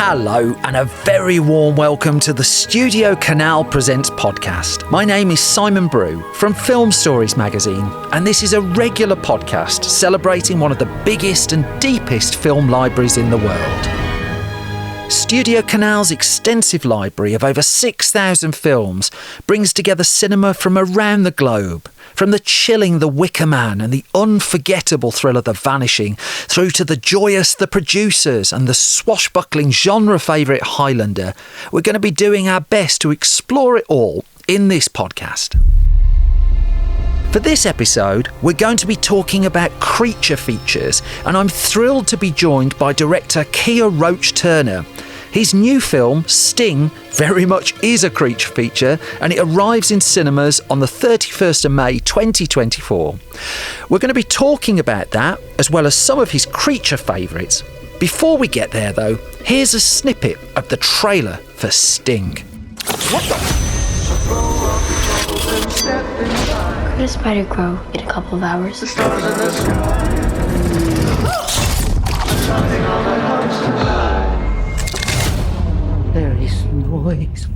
Hello and a very warm welcome to the Studiocanal Presents podcast. My name is Simon Brew from Film Stories magazine, and this is a regular podcast celebrating one of the biggest and deepest film libraries in the world. Studiocanal's extensive library of over 6,000 films brings together cinema from around the globe, from the chilling The Wicker Man and the unforgettable thriller The Vanishing, through to the joyous The Producers and the swashbuckling genre favourite Highlander. We're going to be doing our best to explore it all in this podcast. For this episode, we're going to be talking about creature features, and I'm thrilled to be joined by director Kiah Roache-Turner. His new film, Sting, very much is a creature feature, and it arrives in cinemas on the 31st of May 2024. We're going to be talking about that, as well as some of his creature favourites. Before we get there, though, here's a snippet of the trailer for Sting. What the? Could a spider grow in a couple of hours? There is noise.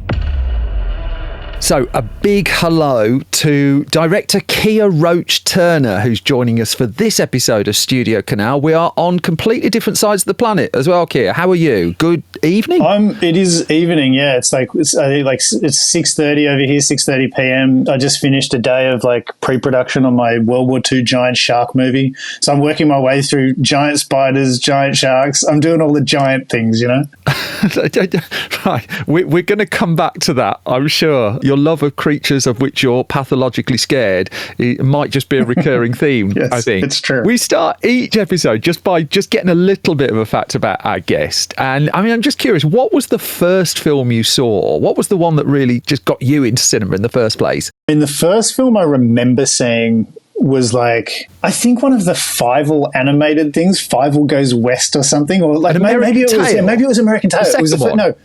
So, a big hello to director Kiah Roache-Turner, who's joining us for this episode of Studiocanal. We are on completely different sides of the planet as well, Kiah. How are you? Good evening? It is evening, yeah. It's 6:30 over here, 6:30 p.m. I just finished a day of pre-production on my World War II giant shark movie. So I'm working my way through giant spiders, giant sharks. I'm doing all the giant things, you know? Right. We're going to come back to that, I'm sure. Your love of creatures of which you're pathologically scared, it might just be a recurring theme. Yes, I think it's true. We start each episode just by getting a little bit of a fact about our guest. And I mean, I'm just curious, what was the first film you saw? What was the one that really just got you into cinema in the first place? In the first film I remember seeing was I think one of the Fievel animated things, Fievel Goes West or something, or maybe it was American Tail. It was the one. No.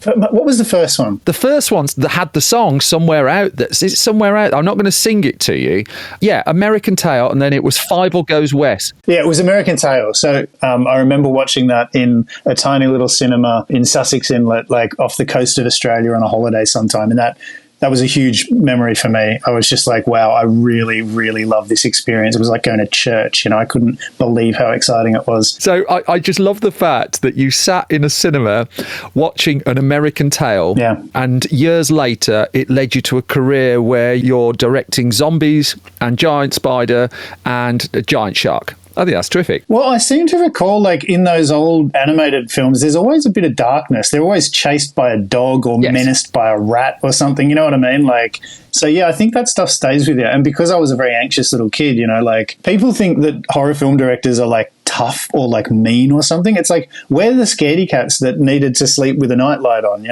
What was the first one? The first one that had the song Somewhere Out. It's Somewhere Out. I'm not going to sing it to you. Yeah, American Tail, and then it was Fievel Goes West. Yeah, it was American Tail. So I remember watching that in a tiny little cinema in Sussex Inlet, off the coast of Australia on a holiday sometime, and that was a huge memory for me. I was just wow, I really, really love this experience. It was like going to church, I couldn't believe how exciting it was. So I just love the fact that you sat in a cinema watching an American Tail, yeah, and years later it led you to a career where you're directing zombies and giant spider and a giant shark. I think that's terrific. Well, I seem to recall, in those old animated films, there's always a bit of darkness. They're always chased by a dog or menaced by a rat or something. You know what I mean? So, yeah, I think that stuff stays with you. And because I was a very anxious little kid, people think that horror film directors are, tough or, mean or something. It's we're the scaredy cats that needed to sleep with a nightlight on,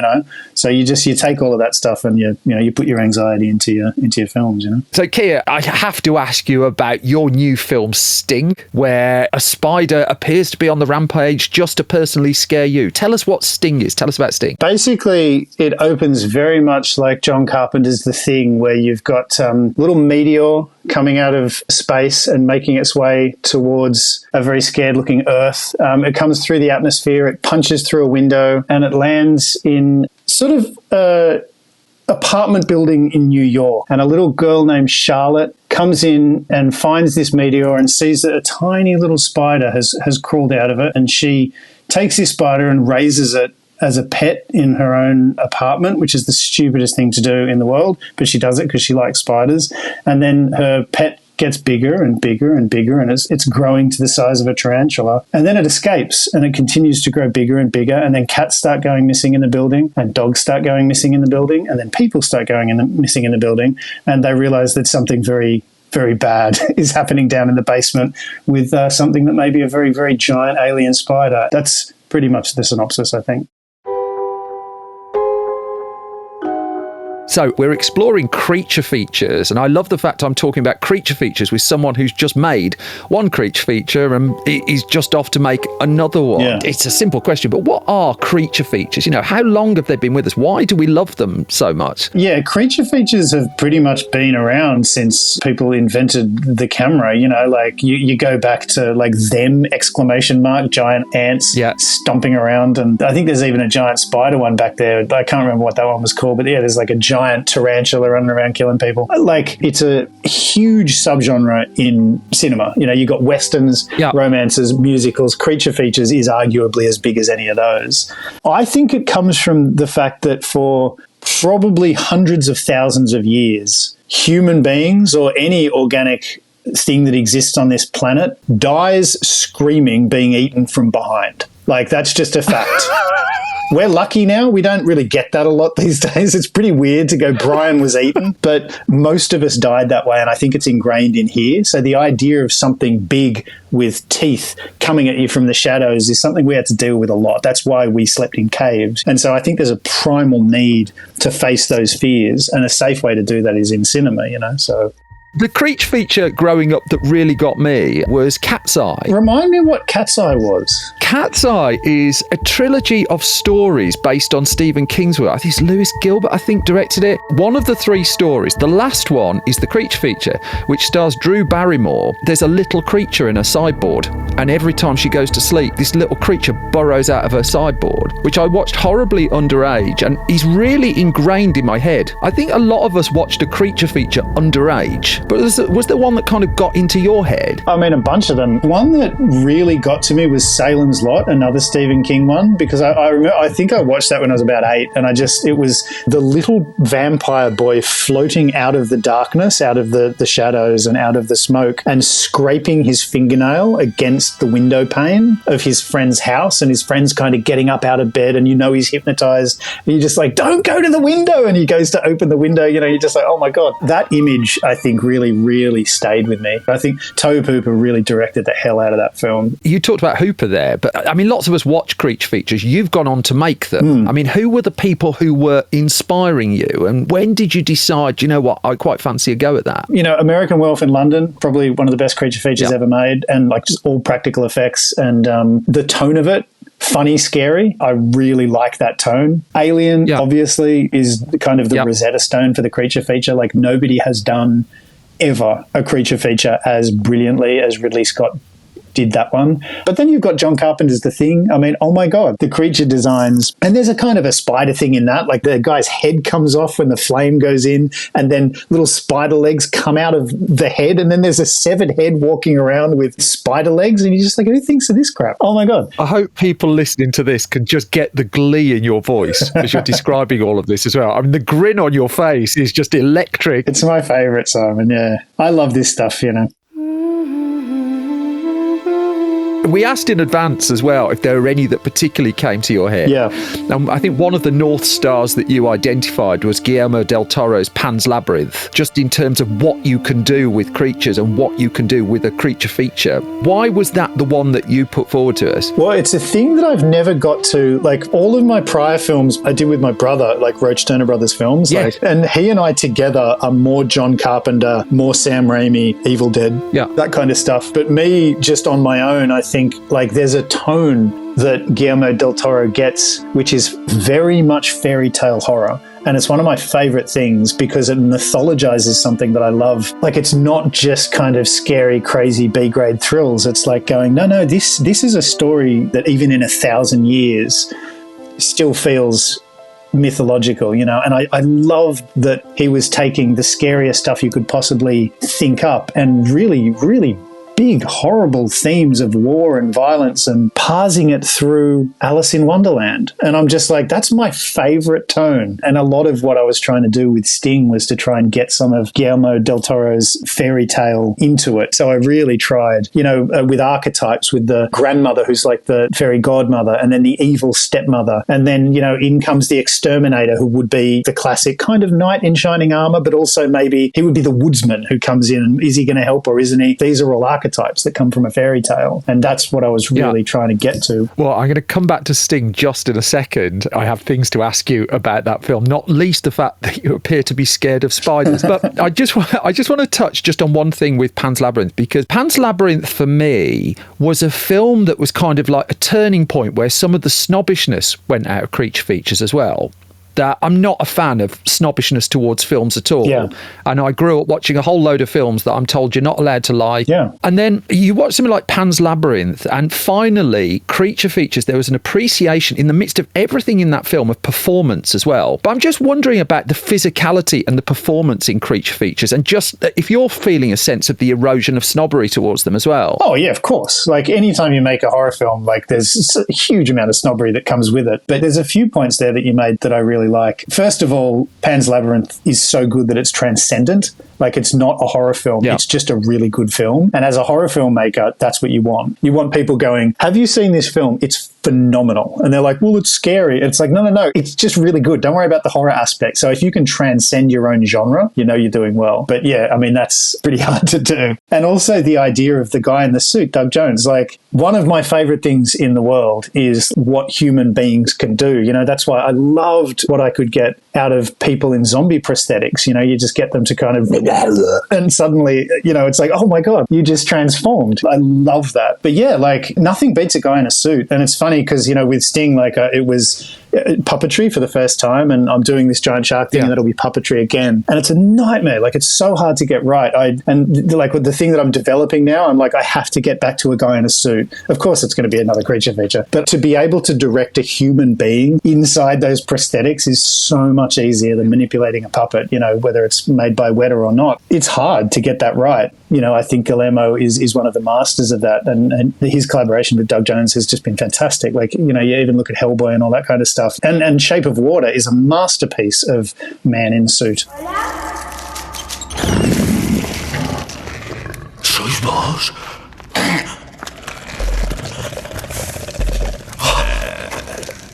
So you take all of that stuff and you put your anxiety into your films, So, Kiah, I have to ask you about your new film, Sting, where a spider appears to be on the rampage just to personally scare you. Tell us what Sting is. Tell us about Sting. Basically, it opens very much like John Carpenter's The Thing, where you've got little meteor coming out of space and making its way towards a very scared-looking Earth. It comes through the atmosphere, it punches through a window, and it lands in sort of a apartment building in New York. And a little girl named Charlotte comes in and finds this meteor and sees that a tiny little spider has crawled out of it, and she takes this spider and raises it as a pet in her own apartment, which is the stupidest thing to do in the world, but she does it because she likes spiders. And then her pet gets bigger and bigger and bigger, and it's growing to the size of a tarantula. And then it escapes, and it continues to grow bigger and bigger, and then cats start going missing in the building, and dogs start going missing in the building, and then people start going missing in the building, and they realise that something very, very bad is happening down in the basement with something that may be a very, very giant alien spider. That's pretty much the synopsis, I think. So we're exploring creature features, and I love the fact I'm talking about creature features with someone who's just made one creature feature and is just off to make another one. Yeah. It's a simple question, but what are creature features? You know, how long have they been with us? Why do we love them so much? Yeah, creature features have pretty much been around since people invented the camera. You know, like you go back to like them, ! Giant ants stomping around. And I think there's even a giant spider one back there. I can't remember what that one was called, but yeah, there's like a giant tarantula running around killing people. Like, it's a huge subgenre in cinema. You know, you got westerns, romances, musicals. Creature features is arguably as big as any of those. I think it comes from the fact that for probably hundreds of thousands of years, human beings or any organic thing that exists on this planet dies screaming, being eaten from behind. Like, that's just a fact. We're lucky now. We don't really get that a lot these days. It's pretty weird to go, Brian was eaten, but most of us died that way, and I think it's ingrained in here. So the idea of something big with teeth coming at you from the shadows is something we had to deal with a lot. That's why we slept in caves. And so I think there's a primal need to face those fears, and a safe way to do that is in cinema, you know, so... The creature feature growing up that really got me was Cat's Eye. Remind me what Cat's Eye was. Cat's Eye is a trilogy of stories based on Stephen King's work. I think it's Lewis Gilbert, directed it. One of the three stories, the last one, is the creature feature, which stars Drew Barrymore. There's a little creature in her sideboard, and every time she goes to sleep, this little creature burrows out of her sideboard, which I watched horribly underage, and is really ingrained in my head. I think a lot of us watched a creature feature underage. But was there one that kind of got into your head? I mean, a bunch of them. One that really got to me was Salem's Lot, another Stephen King one, because I remember, I think I watched that when I was about 8, and it was the little vampire boy floating out of the darkness, out of the shadows and out of the smoke, and scraping his fingernail against the window pane of his friend's house, and his friend's kind of getting up out of bed, and you know he's hypnotized, and you're just like, don't go to the window, and he goes to open the window, you know, you're just like, oh my God. That image, I think, really, really stayed with me. I think Tobe Hooper really directed the hell out of that film. You talked about Hooper there, but I mean, lots of us watch creature features. You've gone on to make them. I mean, who were the people who were inspiring you, and when did you decide, you know what, I quite fancy a go at that? You know, American Werewolf in London, probably one of the best creature features ever made, and like just all practical effects, and the tone of it, funny, scary. I really like that tone. Alien, obviously, is kind of the Rosetta Stone for the creature feature. Like, nobody has done ever a creature feature as brilliantly as Ridley Scott did that one. But then you've got John Carpenter's The Thing. I mean, oh my God, the creature designs. And there's a kind of a spider thing in that. Like, the guy's head comes off when the flame goes in, and then little spider legs come out of the head, and then there's a severed head walking around with spider legs, and you're just like, who thinks of this crap? Oh my God. I hope people listening to this can just get the glee in your voice as you're describing all of this as well. I mean, the grin on your face is just electric. It's my favourite, Simon, yeah. I love this stuff, you know. We asked in advance as well if there were any that particularly came to your head. Yeah. I think one of the North Stars that you identified was Guillermo del Toro's Pan's Labyrinth, just in terms of what you can do with creatures and what you can do with a creature feature. Why was that the one that you put forward to us? Well, it's a thing that I've never got to. Like, all of my prior films I did with my brother, like Roache-Turner Brothers films. Yeah. Like, and he and I together are more John Carpenter, more Sam Raimi, Evil Dead, that kind of stuff. But me, just on my own, I think, like, there's a tone that Guillermo del Toro gets, which is very much fairy tale horror. And it's one of my favorite things because it mythologizes something that I love. Like, it's not just kind of scary, crazy B-grade thrills. It's like going, no, this is a story that even in 1,000 years still feels mythological, you know. And I love that he was taking the scariest stuff you could possibly think up and really, really big, horrible themes of war and violence and parsing it through Alice in Wonderland. And I'm just like, that's my favorite tone. And a lot of what I was trying to do with Sting was to try and get some of Guillermo del Toro's fairy tale into it. So I really tried, you know, with archetypes, with the grandmother who's like the fairy godmother, and then the evil stepmother. And then, you know, in comes the exterminator, who would be the classic kind of knight in shining armor, but also maybe he would be the woodsman who comes in, and is he going to help or isn't he? These are all archetypes archetypes that come from a fairy tale. And that's what I was really trying to get to. Well, I'm going to come back to Sting just in a second. I have things to ask you about that film, not least the fact that you appear to be scared of spiders. But I just want to touch just on one thing with Pan's Labyrinth, because Pan's Labyrinth for me was a film that was kind of like a turning point where some of the snobbishness went out of creature features as well. That I'm not a fan of snobbishness towards films at all. Yeah. And I grew up watching a whole load of films that I'm told you're not allowed to like. Yeah. And then you watch something like Pan's Labyrinth, and finally, creature features, there was an appreciation in the midst of everything in that film of performance as well. But I'm just wondering about the physicality and the performance in creature features, and just if you're feeling a sense of the erosion of snobbery towards them as well. Oh, yeah, of course. Like, anytime you make a horror film, like, there's a huge amount of snobbery that comes with it. But there's a few points there that you made that I really like. First of all, Pan's Labyrinth is so good that it's transcendent. Like, it's not a horror film. Yeah. It's just a really good film. And as a horror filmmaker, that's what you want. You want people going, have you seen this film? It's phenomenal. And they're like, well, it's scary. It's like, no. It's just really good. Don't worry about the horror aspect. So if you can transcend your own genre, you know you're doing well. But yeah, I mean, that's pretty hard to do. And also the idea of the guy in the suit, Doug Jones, like, one of my favorite things in the world is what human beings can do. You know, that's why I loved what I could get out of people in zombie prosthetics. You know, you just get them to kind of, and suddenly, you know, it's like, oh my God, you just transformed. I love that. But yeah, like, nothing beats a guy in a suit. And it's funny because, you know, with Sting, like, it was puppetry for the first time, and I'm doing this giant shark thing, and that'll be puppetry again. And it's a nightmare. Like, it's so hard to get right. And like, with the thing that I'm developing now, I'm like, I have to get back to a guy in a suit. Of course, it's going to be another creature feature. But to be able to direct a human being inside those prosthetics is so much easier than manipulating a puppet, you know, whether it's made by Weta or not. It's hard to get that right. You know, I think Guillermo is one of the masters of that. And his collaboration with Doug Jones has just been fantastic. Like, you know, you even look at Hellboy and all that kind of stuff. And Shape of Water is a masterpiece of man in suit. ¿Sois vos?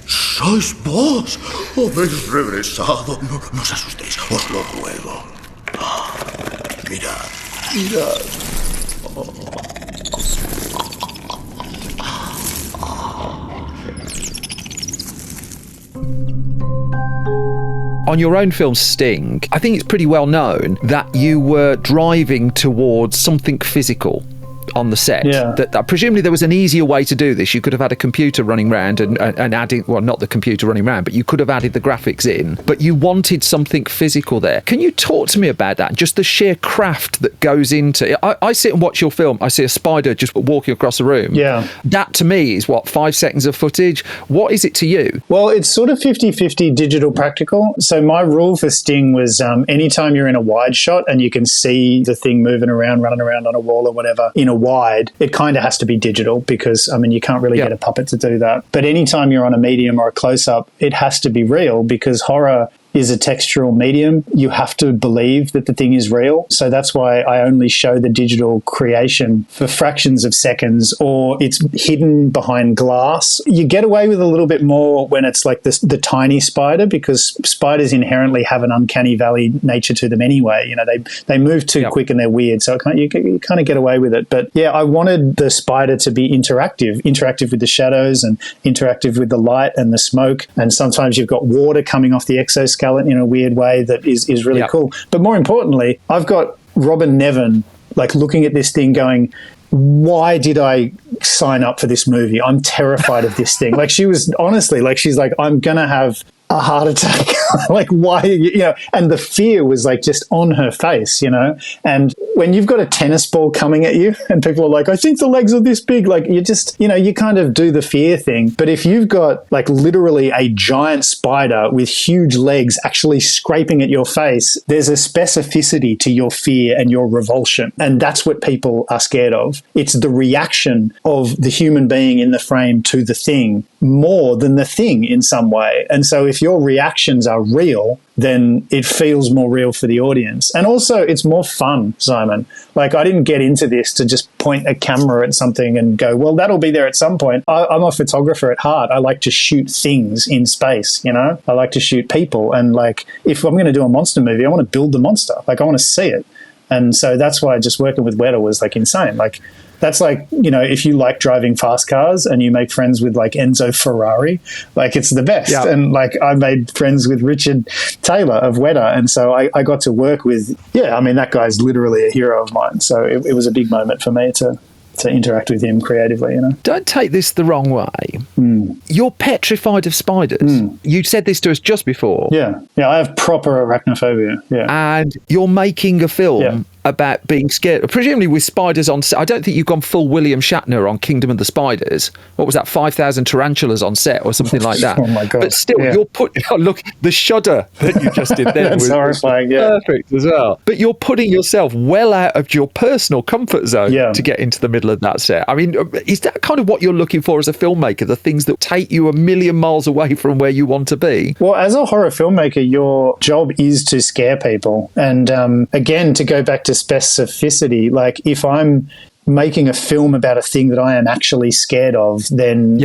¿Sois vos? ¿Habéis regresado? No os asustéis, os lo ruego. Mirad, mirad. On your own film Sting, I think it's pretty well known that you were driving towards something physical on the set. Yeah. That presumably there was an easier way to do this. You could have had a computer running around and adding, well, not the computer running around, but you could have added the graphics in. But you wanted something physical there. Can you talk to me about that? Just the sheer craft that goes into it. I sit and watch your film. I see a spider just walking across the room. Yeah. That to me is what, 5 seconds of footage? What is it to you? Well, it's sort of 50-50 digital practical. So my rule for Sting was anytime you're in a wide shot and you can see the thing moving around, running around on a wall or whatever in a wide, it kind of has to be digital because, I mean, you can't really get a puppet to do that. But anytime you're on a medium or a close-up, it has to be real because horror is a textural medium. You have to believe that the thing is real. So that's why I only show the digital creation for fractions of seconds, or it's hidden behind glass. You get away with a little bit more when it's like the tiny spider, because spiders inherently have an uncanny valley nature to them anyway. You know, they move too quick and they're weird. So you kind of get away with it. But yeah, I wanted the spider to be interactive with the shadows and interactive with the light and the smoke. And sometimes you've got water coming off the exoskeleton in a weird way that is really cool. But more importantly, I've got Robin Nevin like looking at this thing going, why did I sign up for this movie? I'm terrified of this thing. Like, she was honestly, like, she's like, I'm going to have a heart attack. Like, why, you know, and the fear was like just on her face, you know. And when you've got a tennis ball coming at you and people are like, I think the legs are this big, like, you just, you know, you kind of do the fear thing. But if you've got like literally a giant spider with huge legs actually scraping at your face, there's a specificity to your fear and your revulsion. And that's what people are scared of. It's the reaction of the human being in the frame to the thing more than the thing in some way. And so if your reactions are real, then it feels more real for the audience. And also it's more fun, Simon. Like, I didn't get into this to just point a camera at something and go, well, that'll be there at some point. I'm a photographer at heart. I like to shoot things in space, you know? I like to shoot people. And like, if I'm going to do a monster movie, I want to build the monster. Like, I want to see it. And so that's why just working with Weta was like insane. Like, that's like, you know, if you like driving fast cars and you make friends with like Enzo Ferrari, like it's the best. Yeah. And like I made friends with Richard Taylor of Weta. And so I got to work with, I mean, that guy's literally a hero of mine. So it was a big moment for me to interact with him creatively, you know. Don't take this the wrong way. You're petrified of spiders. You said this to us just before. Yeah, I have proper arachnophobia. Yeah. And you're making a film about being scared, presumably with spiders on set. I don't think you've gone full William Shatner on Kingdom of the Spiders. What was that, 5,000 tarantulas on set or something like that? Oh my God. But still, you're look, the shudder that you just did there was horrifying, perfect as well. But you're putting yourself well out of your personal comfort zone to get into the middle of that set. I mean, is that kind of what you're looking for as a filmmaker, the things that take you a million miles away from where you want to be? Well, as a horror filmmaker, your job is to scare people. And again, to go back to specificity, like if I'm making a film about a thing that I am actually scared of, then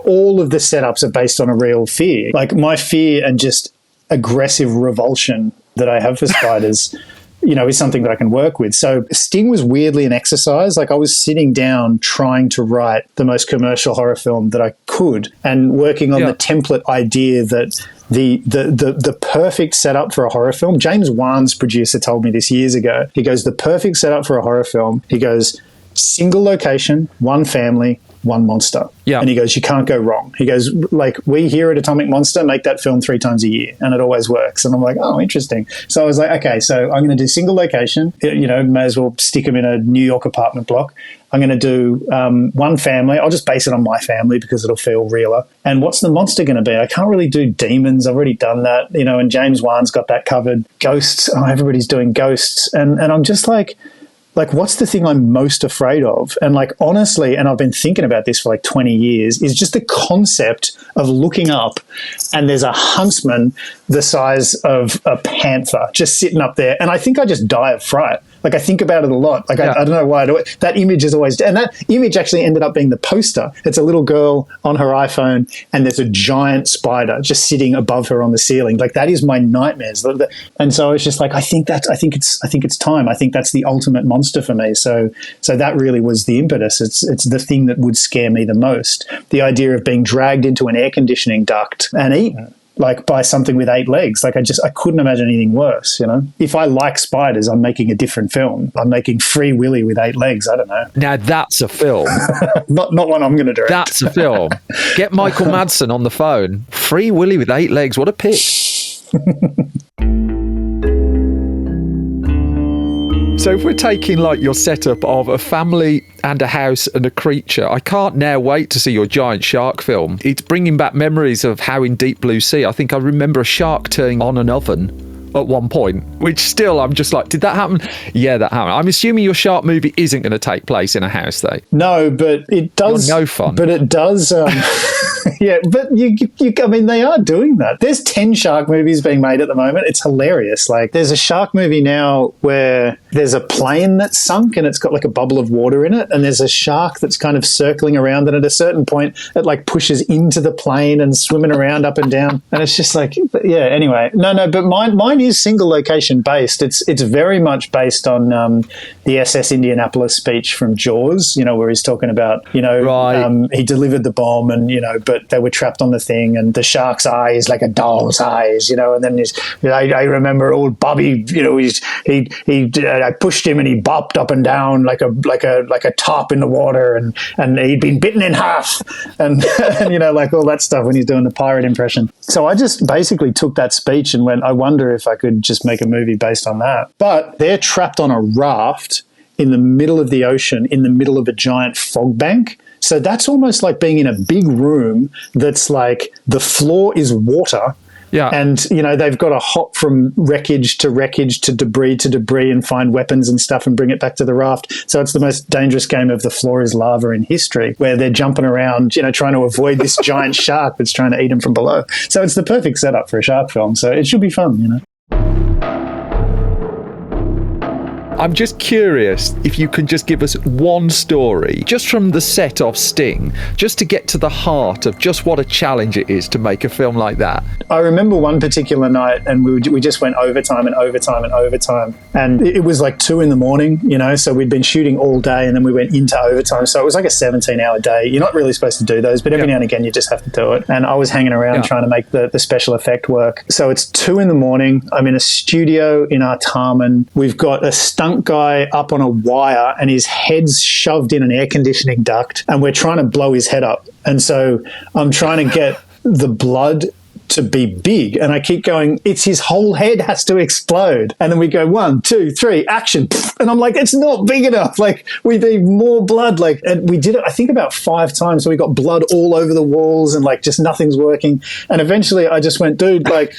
all of the setups are based on a real fear. Like my fear and just aggressive revulsion that I have for spiders you know, is something that I can work with. So Sting was weirdly an exercise. Like I was sitting down trying to write the most commercial horror film that I could and working on the template idea that the perfect setup for a horror film. James Wan's producer told me this years ago. He goes, the perfect setup for a horror film, he goes, single location, one family, one monster. Yeah. And he goes, you can't go wrong. He goes, like, we here at Atomic Monster make that film 3 times a year and it always works. And I'm like, oh, interesting. So I was like, okay, so I'm going to do single location, you know, may as well stick them in a New York apartment block. I'm going to do one family. I'll just base it on my family because it'll feel realer. And what's the monster going to be? I can't really do demons. I've already done that, you know, and James Wan's got that covered. Ghosts. Oh, everybody's doing ghosts. And I'm just like, what's the thing I'm most afraid of? And like, honestly, and I've been thinking about this for like 20 years, is just the concept of looking up and there's a huntsman the size of a panther just sitting up there. And I think I just die of fright. Like I think about it a lot. Like I don't know why I do it. That image is always, and that image actually ended up being the poster. It's a little girl on her iPhone and there's a giant spider just sitting above her on the ceiling. Like that is my nightmares. And so I was just like, I think it's time. I think that's the ultimate monster for me. So that really was the impetus. It's the thing that would scare me the most. The idea of being dragged into an air conditioning duct and eaten. Like by something with 8 legs. Like I couldn't imagine anything worse, you know? If I like spiders, I'm making a different film. I'm making Free Willy with 8 legs. I don't know. Now that's a film. not one I'm going to direct. That's a film. Get Michael Madsen on the phone. Free Willy with 8 legs. What a pick. So if we're taking like your setup of a family and a house and a creature, I can't now wait to see your giant shark film. It's bringing back memories of how in Deep Blue Sea, I think I remember a shark turning on an oven at one point, which still I'm just like, did that happen? Yeah, that happened. I'm assuming your shark movie isn't going to take place in a house though. No, but it does. You're no fun. But it does. Yeah, but you, I mean, they are doing that. There's 10 shark movies being made at the moment. It's hilarious. Like there's a shark movie now where there's a plane that's sunk and it's got like a bubble of water in it. And there's a shark that's kind of circling around. And at a certain point, it like pushes into the plane and swimming around up and down. And it's just like, yeah, anyway. No, but mine is single location based. It's very much based on the SS Indianapolis speech from Jaws, you know, where he's talking about, you know, he delivered the bomb and, you know, but they were trapped on the thing and the shark's eye is like a doll's eyes, you know, and then I remember old Bobby, you know, I pushed him and he bopped up and down like a top in the water and he'd been bitten in half and you know, like all that stuff when he's doing the pirate impression. So I just basically took that speech and went, I wonder if I could just make a movie based on that. But they're trapped on a raft in the middle of the ocean, in the middle of a giant fog bank. So that's almost like being in a big room that's like the floor is water. Yeah. And, you know, they've got to hop from wreckage to debris and find weapons and stuff and bring it back to the raft. So it's the most dangerous game of the floor is lava in history, where they're jumping around, you know, trying to avoid this giant shark that's trying to eat them from below. So it's the perfect setup for a shark film. So it should be fun, you know. I'm just curious if you can just give us one story, just from the set of Sting, just to get to the heart of just what a challenge it is to make a film like that. I remember one particular night, and we just went overtime and overtime and overtime. And it was like 2 a.m, you know, so we'd been shooting all day and then we went into overtime. So it was like a 17-hour day. You're not really supposed to do those, but every now and again you just have to do it. And I was hanging around trying to make the special effect work. So it's 2 a.m. I'm in a studio in Artarmon. We've got a stunt guy up on a wire and his head's shoved in an air conditioning duct, and we're trying to blow his head up. And so I'm trying to get the blood to be big, and I keep going, it's his whole head has to explode. And then we go 1, 2, 3, action, and I'm like, it's not big enough, like we need more blood. Like, and we did it I think about 5 times, so we got blood all over the walls and like just nothing's working. And eventually I just went, dude, like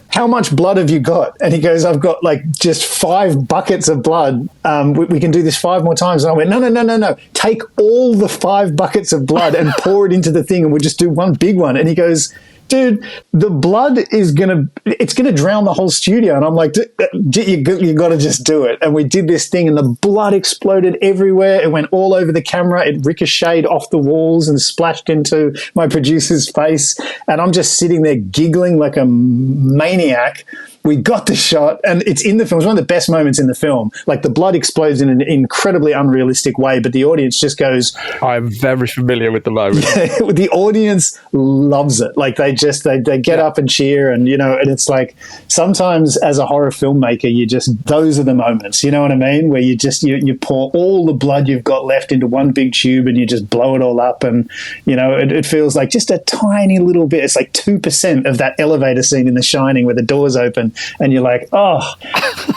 how much blood have you got? And he goes, I've got like just 5 buckets of blood. We can do this 5 more times. And I went, no. Take all the 5 buckets of blood and pour it into the thing, and we'll just do one big one. And he goes, dude, the blood is it's gonna drown the whole studio. And I'm like, you got to just do it. And we did this thing, and the blood exploded everywhere. It went all over the camera. It ricocheted off the walls and splashed into my producer's face. And I'm just sitting there giggling like a maniac. We got the shot, and it's in the film. It's one of the best moments in the film. Like, the blood explodes in an incredibly unrealistic way, but the audience just goes... I'm very familiar with the moment. The audience loves it. Like, they get up and cheer, and, you know, and it's like, sometimes as a horror filmmaker, those are the moments, you know what I mean? Where you pour all the blood you've got left into one big tube and you just blow it all up, and, you know, it feels like just a tiny little bit. It's like 2% of that elevator scene in The Shining where the doors open, and you're like, oh,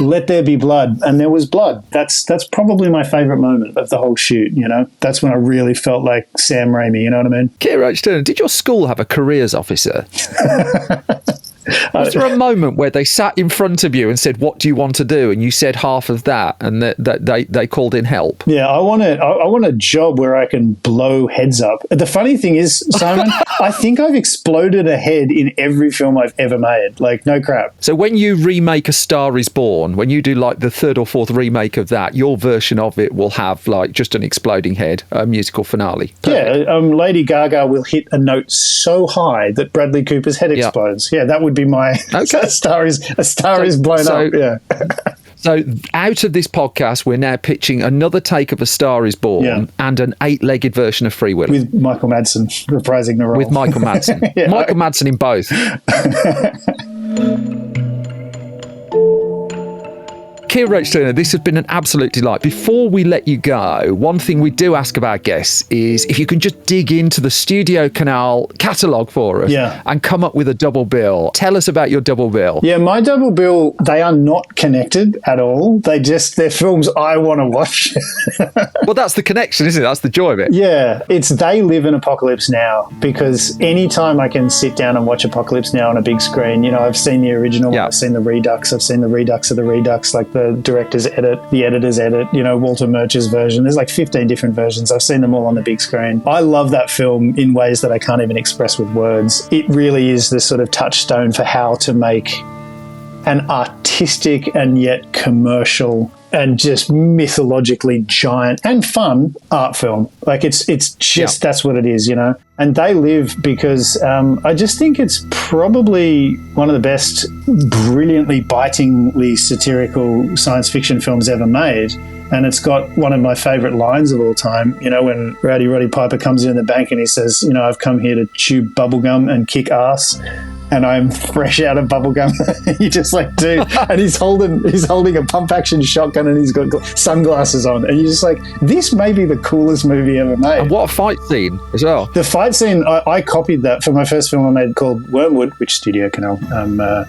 let there be blood. And there was blood. That's probably my favourite moment of the whole shoot, you know? That's when I really felt like Sam Raimi, you know what I mean? Kiah Roache-Turner, did your school have a careers officer? Was there a moment where they sat in front of you and said, what do you want to do? And you said half of that, and they called in help? Yeah, I want a job where I can blow heads up. The funny thing is, Simon, I think I've exploded a head in every film I've ever made. Like, no crap. So when you remake A Star Is Born, when you do like the 3rd or 4th remake of that, your version of it will have like just an exploding head, a musical finale. Perfect. Yeah, Lady Gaga will hit a note so high that Bradley Cooper's head explodes. Yeah, that would be my a star is blown up. Yeah. So out of this podcast, we're now pitching another take of A Star Is Born and an 8-legged version of Free Willy. With Michael Madsen reprising the role. With Michael Madsen. Michael Madsen in both. Kiah Roache-Turner, this has been an absolute delight. Before we let you go, one thing we do ask of our guests is if you can just dig into the Studiocanal catalogue for us and come up with a double bill. Tell us about your double bill. Yeah, my double bill, they are not connected at all. They're films I want to watch. Well, that's the connection, isn't it? That's the joy of it. Yeah, it's They Live in Apocalypse Now, because anytime I can sit down and watch Apocalypse Now on a big screen, you know, I've seen the original, I've seen the Redux, I've seen the Redux of the Redux, like the director's edit, the editor's edit, you know, Walter Murch's version. There's like 15 different versions. I've seen them all on the big screen. I love that film in ways that I can't even express with words. It really is the sort of touchstone for how to make an artistic and yet commercial and just mythologically giant and fun art film. Like, it's just that's what it is, you know. And They Live because I just think it's probably one of the best brilliantly, bitingly satirical science fiction films ever made. And it's got one of my favourite lines of all time, you know, when Rowdy Roddy Piper comes in the bank and he says, you know, I've come here to chew bubblegum and kick ass, and I'm fresh out of bubblegum. You're just like, dude. And he's holding a pump action shotgun, and he's got sunglasses on. And you're just like, this may be the coolest movie ever made. And what a fight scene as well. The fight scene, I copied that for my first film I made called Wormwood, which Studiocanal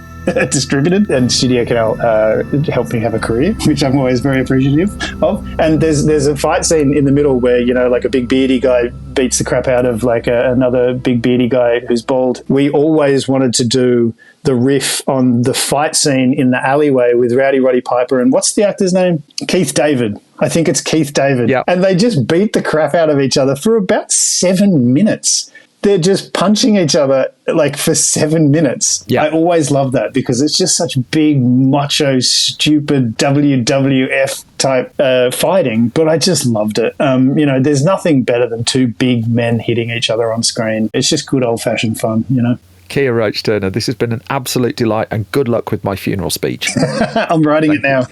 distributed, and Studiocanal helped me have a career, which I'm always very appreciative of. And there's a fight scene in the middle where, you know, like a big beardy guy beats the crap out of like another big beardy guy who's bald. We always wanted to do the riff on the fight scene in the alleyway with Rowdy Roddy Piper and what's the actor's name? Keith David. I think it's Keith David. Yep. And they just beat the crap out of each other for about 7 minutes. they're just punching each other like for 7 minutes. Yeah. I always love that because it's just such big, macho, stupid WWF type fighting, but I just loved it. You know, there's nothing better than two big men hitting each other on screen. It's just good old-fashioned fun, you know. Kiah Roache-Turner, this has been an absolute delight, and good luck with my funeral speech. I'm writing it now.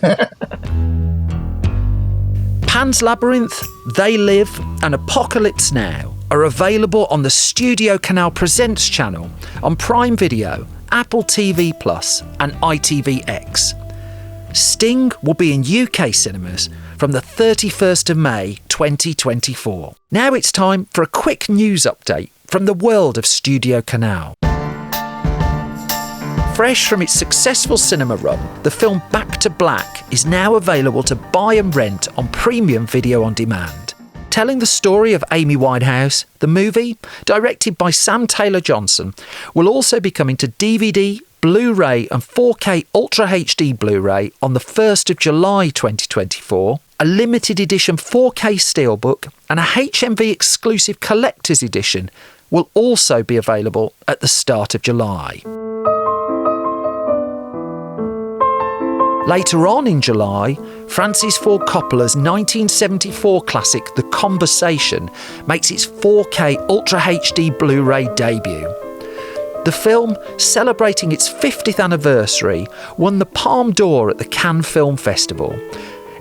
Pan's Labyrinth, They Live, and Apocalypse Now are available on the Studiocanal Presents channel on Prime Video, Apple TV Plus, and ITVX. Sting will be in UK cinemas from the 31st of May 2024. Now it's time for a quick news update from the world of Studiocanal. Fresh from its successful cinema run, the film Back to Black is now available to buy and rent on premium video on demand. Telling the story of Amy Winehouse, the movie, directed by Sam Taylor Johnson, will also be coming to DVD, Blu-ray and 4K Ultra HD Blu-ray on the 1st of July 2024. A limited edition 4K Steelbook and a HMV exclusive collector's edition will also be available at the start of July. Later on in July, Francis Ford Coppola's 1974 classic The Conversation makes its 4K Ultra HD Blu-ray debut. The film, celebrating its 50th anniversary, won the Palme d'Or at the Cannes Film Festival.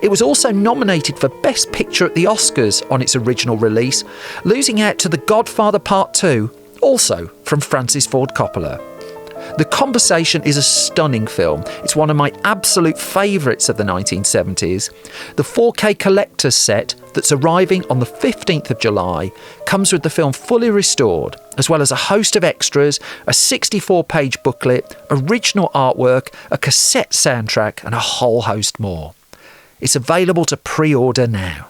It was also nominated for Best Picture at the Oscars on its original release, losing out to The Godfather Part 2, also from Francis Ford Coppola. The Conversation is a stunning film. It's one of my absolute favourites of the 1970s. The 4K collector's set that's arriving on the 15th of July comes with the film fully restored, as well as a host of extras, a 64-page booklet, original artwork, a cassette soundtrack, and a whole host more. It's available to pre-order now.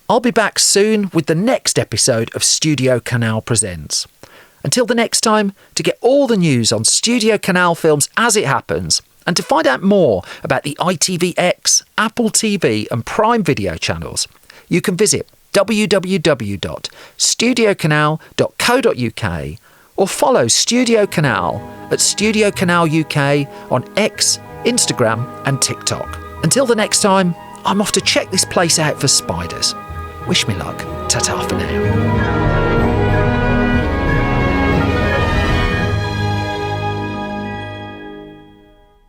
I'll be back soon with the next episode of Studiocanal Presents. Until the next time, to get all the news on Studiocanal films as it happens, and to find out more about the ITVX, Apple TV and Prime Video channels, you can visit www.studiocanal.co.uk or follow Studiocanal at Studiocanal UK on X, Instagram and TikTok. Until the next time, I'm off to check this place out for spiders. Wish me luck. Ta-ta for now.